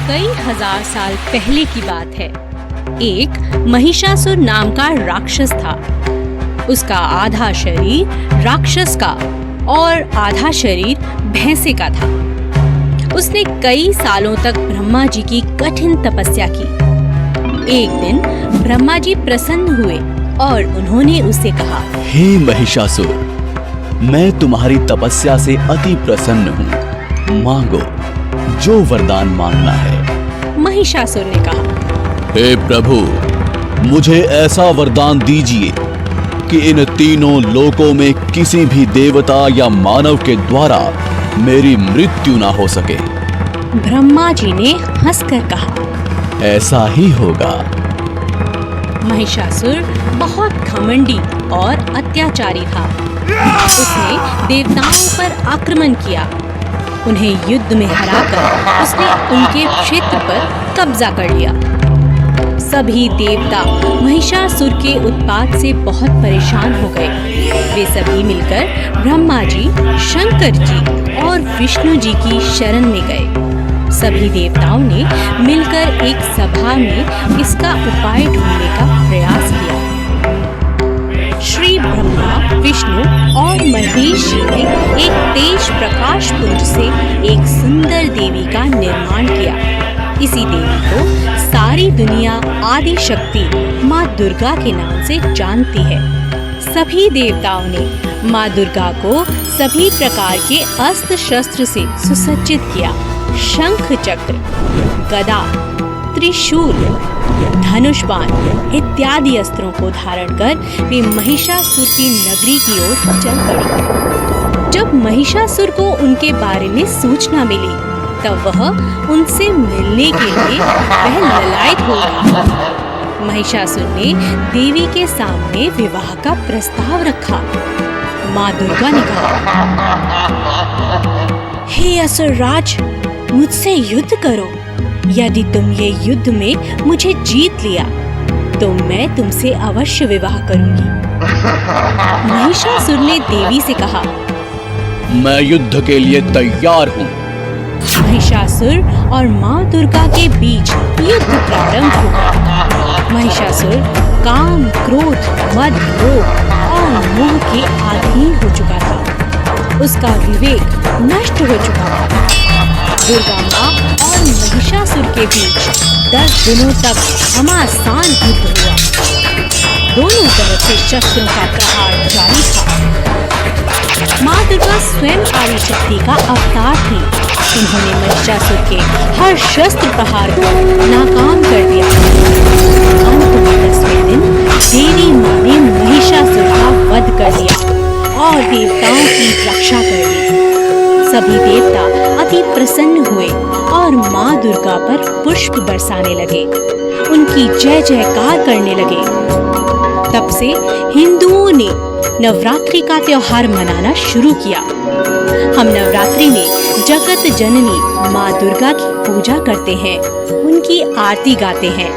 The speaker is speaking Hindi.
कई हजार साल पहले की बात है। एक महिषासुर नाम का राक्षस था। उसका आधा शरीर राक्षस का और आधा शरीर भैंसे का था। उसने कई सालों तक ब्रह्मा जी की कठिन तपस्या की। एक दिन ब्रह्मा जी प्रसन्न हुए और उन्होंने उससे कहा, हे महिषासुर, मैं तुम्हारी तपस्या से अति प्रसन्न हूँ। मांगो जो वरदान मांगना है। महिषासुर ने कहा, हे प्रभु, मुझे ऐसा वरदान दीजिए कि इन तीनों लोकों में किसी भी देवता या मानव के द्वारा मेरी मृत्यु ना हो सके। ब्रह्मा जी ने हंसकर कहा, ऐसा ही होगा। महिषासुर बहुत घमंडी और अत्याचारी था। उसने देवताओं पर आक्रमण किया। उन्हें युद्ध में हराकर उसने उनके क्षेत्र पर कब्जा कर लिया। सभी देवता महिषासुर के उत्पात से बहुत परेशान हो गए। वे सभी मिलकर ब्रह्मा जी, शंकर जी और विष्णु जी की शरण में गए। सभी देवताओं ने मिलकर एक सभा में इसका उपाय ढूंढने का प्रयास किया। श्री ब्रह्मा, विष्णु और महेश जी ने एक तेज प्रकाश पुंज से एक सुंदर देवी का निर्माण किया। इसी देवी को सारी दुनिया आदि शक्ति माँ दुर्गा के नाम से जानती है। सभी देवताओं ने माँ दुर्गा को सभी प्रकार के अस्त्र शस्त्र से सुसज्जित किया। शंख चक्र, गदा, त्रिशूल, धनुष बाण इत्यादि अस्त्रों को धारण कर वे महिषासुर की नगरी की ओर चल पड़ी। जब महिषासुर को उनके बारे में सूचना मिली तब वह उनसे मिलने के लिए वह ललायत हो गया। महिषासुर ने देवी के सामने विवाह का प्रस्ताव रखा। माँ दुर्गा ने कहा, हे असुरराज, मुझसे युद्ध करो। यदि तुम ये युद्ध में मुझे जीत लिया तो मैं तुमसे अवश्य विवाह करूंगी। महिषासुर ने देवी से कहा, मैं युद्ध के लिए तैयार हूँ। महिषासुर और माँ दुर्गा के बीच युद्ध प्रारंभ हुआ। महिषासुर काम, क्रोध, मद, लोभ और मोह के अधीन हो चुका था। उसका विवेक नष्ट हो चुका था। दुर्गा माँ और महिषासुर के बीच 10 दिनों तक घमासान युद्ध हुआ। दोनों तरफ से शस्त्रों का प्रहार जारी था। माँ दुर्गा स्वयं आदि शक्ति का अवतार थी। उन्होंने महिषासुर के हर शस्त्र प्रहार को नाकाम कर दिया। अंत में 10वें दिन देवी माँ ने महिषासुर का वध कर दिया और देवताओं की रक्षा कर दी। सभी देवता अति प्रसन्न हुए और माँ दुर्गा पर पुष्प बरसाने लगे। उनकी जय जयकार करने लगे। तब से हिंदुओं ने नवरात्रि का त्योहार मनाना शुरू किया। हम नवरात्रि में जगत जननी माँ दुर्गा की पूजा करते हैं, उनकी आरती गाते हैं।